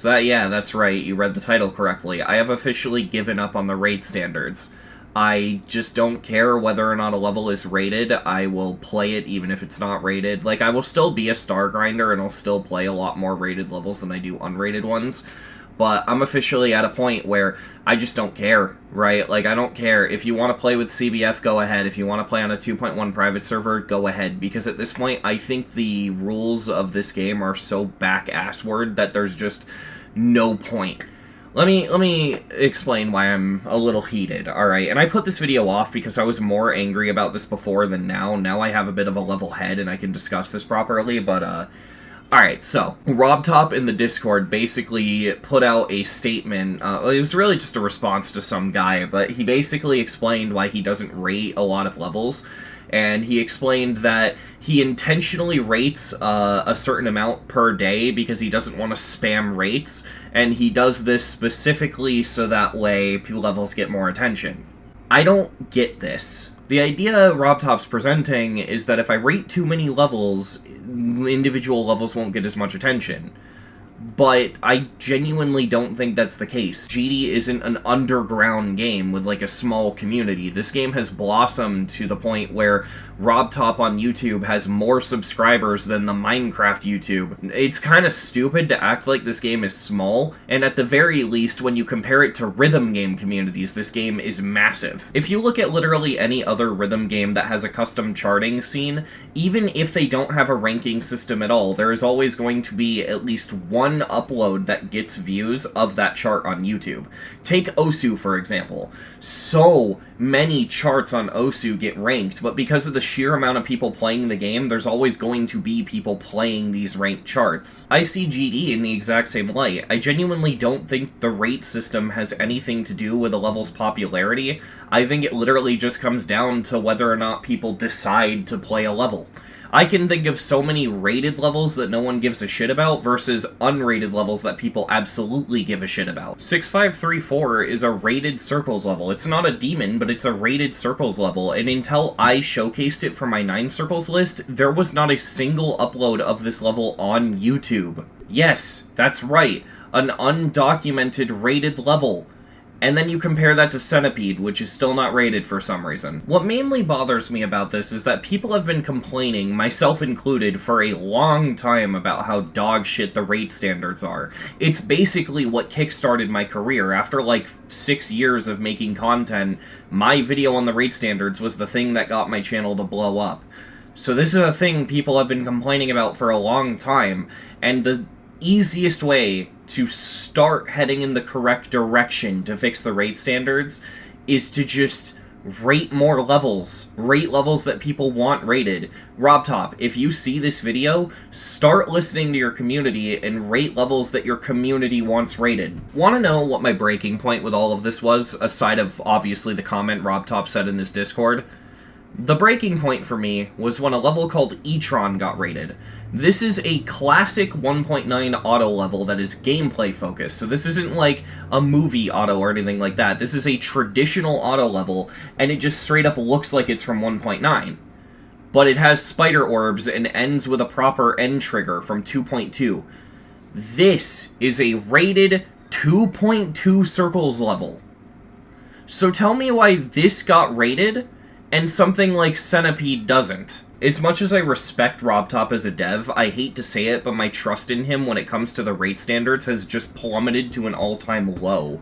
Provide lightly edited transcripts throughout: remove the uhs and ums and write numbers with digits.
So yeah, that's right, you read the title correctly. I have officially given up on the rate standards. I just don't care whether or not a level is rated. I will play it even if it's not rated. Like, I will still be a star grinder and I'll still play a lot more rated levels than I do unrated ones. But I'm officially at a point where I just don't care, right? Like, I don't care. If you want to play with CBF, go ahead. If you want to play on a 2.1 private server, go ahead. Because at this point, I think the rules of this game are so back-assward that there's just no point. Let me explain why I'm a little heated, alright? And I put this video off because I was more angry about this before than now. Now I have a bit of a level head and I can discuss this properly, but, Alright, so, RobTop in the Discord basically put out a statement. It was really just a response to some guy, but he basically explained why he doesn't rate a lot of levels. And he explained that he intentionally rates a certain amount per day because he doesn't want to spam rates, and he does this specifically so that way levels get more attention. I don't get this. The idea RobTop's presenting is that if I rate too many levels, individual levels won't get as much attention. But I genuinely don't think that's the case. GD isn't an underground game with, like, a small community. This game has blossomed to the point where RobTop on YouTube has more subscribers than the Minecraft YouTube. It's kind of stupid to act like this game is small, and at the very least, when you compare it to rhythm game communities, this game is massive. If you look at literally any other rhythm game that has a custom charting scene, even if they don't have a ranking system at all, there is always going to be at least one upload that gets views of that chart on YouTube. Take Osu, for example. So many charts on Osu get ranked, but because of the sheer amount of people playing the game, there's always going to be people playing these ranked charts. I see GD in the exact same light. I genuinely don't think the rate system has anything to do with a level's popularity. I think it literally just comes down to whether or not people decide to play a level. I can think of so many rated levels that no one gives a shit about versus unrated levels that people absolutely give a shit about. 6534 is a rated circles level. It's not a demon, but it's a rated circles level, and until I showcased it for my 9 circles list, there was not a single upload of this level on YouTube. Yes, that's right, an undocumented rated level. And then you compare that to Centipede, which is still not rated for some reason. What mainly bothers me about this is that people have been complaining, myself included, for a long time about how dog shit the rate standards are. It's basically what kickstarted my career. After like 6 years of making content, my video on the rate standards was the thing that got my channel to blow up. So this is a thing people have been complaining about for a long time, and the easiest way to start heading in the correct direction to fix the rate standards is to just rate more levels. Rate levels that people want rated. RobTop, if you see this video, start listening to your community and rate levels that your community wants rated. Want to know what my breaking point with all of this was, aside of obviously the comment RobTop said in this Discord? The breaking point for me was when a level called E-Tron got rated. This is a classic 1.9 auto level that is gameplay focused, so this isn't like a movie auto or anything like that. This is a traditional auto level, and it just straight up looks like it's from 1.9. But it has spider orbs and ends with a proper end trigger from 2.2. This is a rated 2.2 circles level. So tell me why this got rated and something like Centipede doesn't. As much as I respect RobTop as a dev, I hate to say it, but my trust in him when it comes to the rate standards has just plummeted to an all-time low.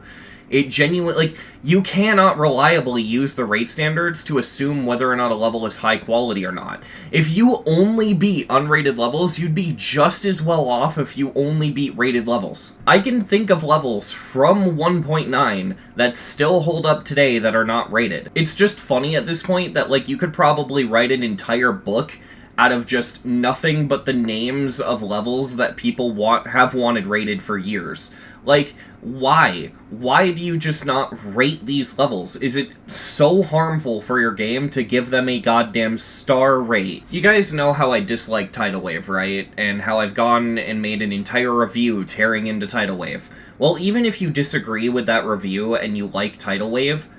It genuinely, like, you cannot reliably use the rate standards to assume whether or not a level is high quality or not. If you only beat unrated levels, you'd be just as well off if you only beat rated levels. I can think of levels from 1.9 that still hold up today that are not rated. It's just funny at this point that, like, you could probably write an entire book out of just nothing but the names of levels that people have wanted rated for years. Like, why? Why do you just not rate these levels? Is it so harmful for your game to give them a goddamn star rate? You guys know how I dislike Tidal Wave, right? And how I've gone and made an entire review tearing into Tidal Wave. Well, even if you disagree with that review and you like Tidal Wave,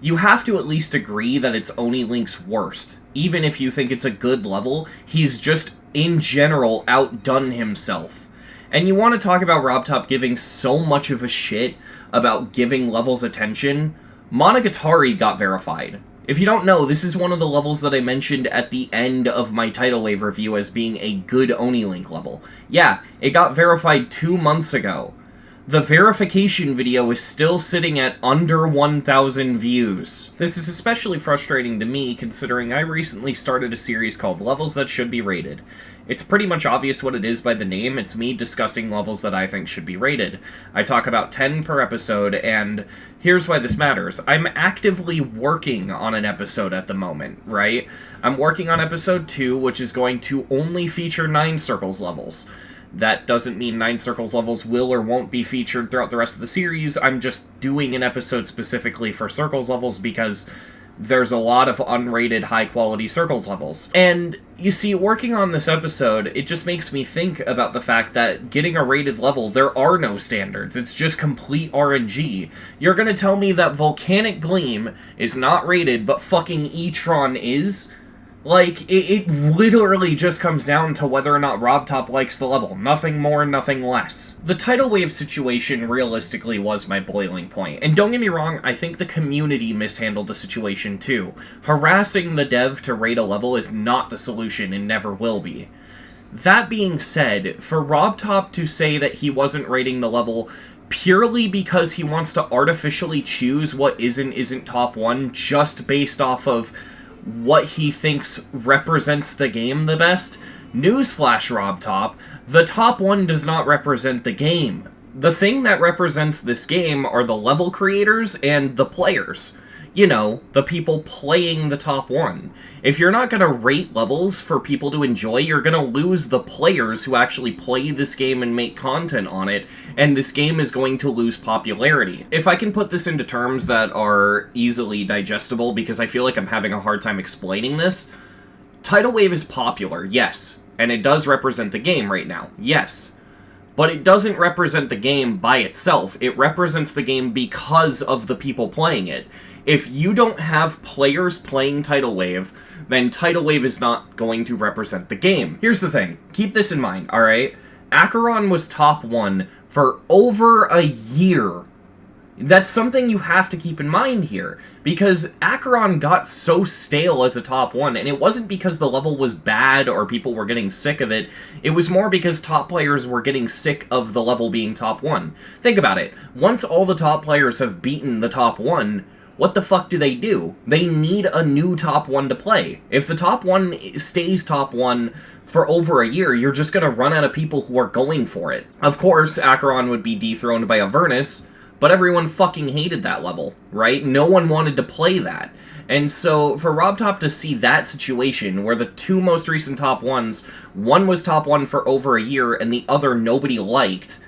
you have to at least agree that it's Oni Link's worst. Even if you think it's a good level, he's just, in general, outdone himself. And you want to talk about RobTop giving so much of a shit about giving levels attention? Monogatari got verified. If you don't know, this is one of the levels that I mentioned at the end of my Tidal Wave review as being a good Oni Link level. Yeah, it got verified 2 months ago. The verification video is still sitting at under 1,000 views. This is especially frustrating to me considering I recently started a series called Levels That Should Be Rated. It's pretty much obvious what it is by the name. It's me discussing levels that I think should be rated. I talk about 10 per episode, and here's why this matters. I'm actively working on an episode at the moment, right? I'm working on episode 2, which is going to only feature 9 Circles levels. That doesn't mean 9 Circles levels will or won't be featured throughout the rest of the series. I'm just doing an episode specifically for Circles levels because there's a lot of unrated high-quality Circles levels. And, you see, working on this episode, it just makes me think about the fact that getting a rated level, there are no standards. It's just complete RNG. You're gonna tell me that Volcanic Gleam is not rated, but fucking E-Tron is? Like, it literally just comes down to whether or not RobTop likes the level. Nothing more, nothing less. The tidal wave situation realistically was my boiling point. And don't get me wrong, I think the community mishandled the situation too. Harassing the dev to rate a level is not the solution and never will be. That being said, for RobTop to say that he wasn't rating the level purely because he wants to artificially choose what isn't top 1 just based off of what he thinks represents the game the best, newsflash RobTop, the top 1 does not represent the game. The thing that represents this game are the level creators and the players. You know, the people playing the top 1. If you're not going to rate levels for people to enjoy, you're going to lose the players who actually play this game and make content on it, and this game is going to lose popularity. If I can put this into terms that are easily digestible, because I feel like I'm having a hard time explaining this, Tidal Wave is popular, yes, and it does represent the game right now, yes. But it doesn't represent the game by itself. It represents the game because of the people playing it. If you don't have players playing Tidal Wave, then Tidal Wave is not going to represent the game. Here's the thing. Keep this in mind, alright? Acheron was top 1 for over a year. That's something you have to keep in mind here, because Acheron got so stale as a top 1, and it wasn't because the level was bad or people were getting sick of it, it was more because top players were getting sick of the level being top 1. Think about it. Once all the top players have beaten the top 1, what the fuck do? They need a new top 1 to play. If the top 1 stays top 1 for over a year, you're just gonna run out of people who are going for it. Of course, Acheron would be dethroned by Avernus, but everyone fucking hated that level, right? No one wanted to play that. And so, for RobTop to see that situation, where the 2 most recent top 1s, one was top 1 for over a year, and the other nobody liked,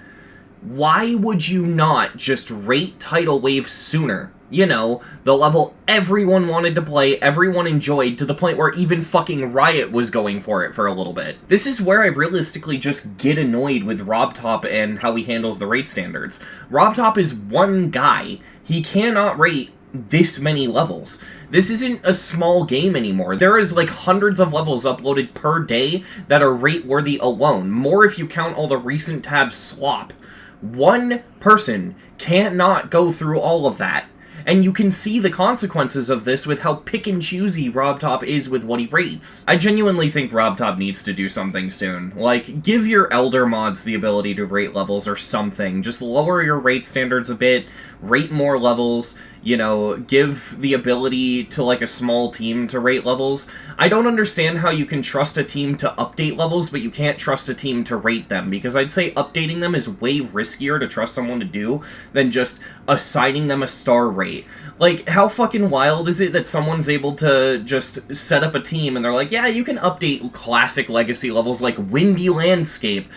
why would you not just rate Tidal Wave sooner? You know, the level everyone wanted to play, everyone enjoyed, to the point where even fucking Riot was going for it for a little bit. This is where I realistically just get annoyed with RobTop and how he handles the rate standards. RobTop is one guy. He cannot rate this many levels. This isn't a small game anymore. There is like hundreds of levels uploaded per day that are rate-worthy alone. More if you count all the recent tabs slop. One person can't not go through all of that. And you can see the consequences of this with how pick-and-choosy RobTop is with what he rates. I genuinely think RobTop needs to do something soon. Like, give your Elder mods the ability to rate levels or something. Just lower your rate standards a bit, rate more levels, you know, give the ability to, like, a small team to rate levels. I don't understand how you can trust a team to update levels, but you can't trust a team to rate them, because I'd say updating them is way riskier to trust someone to do than just assigning them a star rate. Like, how fucking wild is it that someone's able to just set up a team and they're like, yeah, you can update classic legacy levels like Windy Landscape,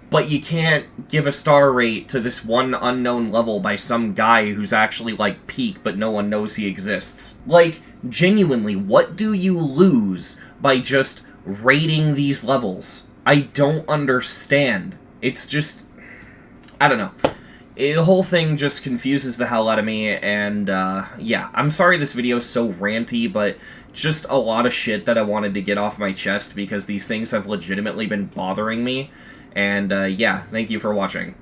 but you can't give a star rate to this one unknown level by some guy who's actually, like, peak, but no one knows he exists. Like, genuinely, what do you lose by just rating these levels? I don't understand. It's just, I don't know. The whole thing just confuses the hell out of me, and, yeah, I'm sorry this video is so ranty, but just a lot of shit that I wanted to get off my chest because these things have legitimately been bothering me, and, yeah, thank you for watching.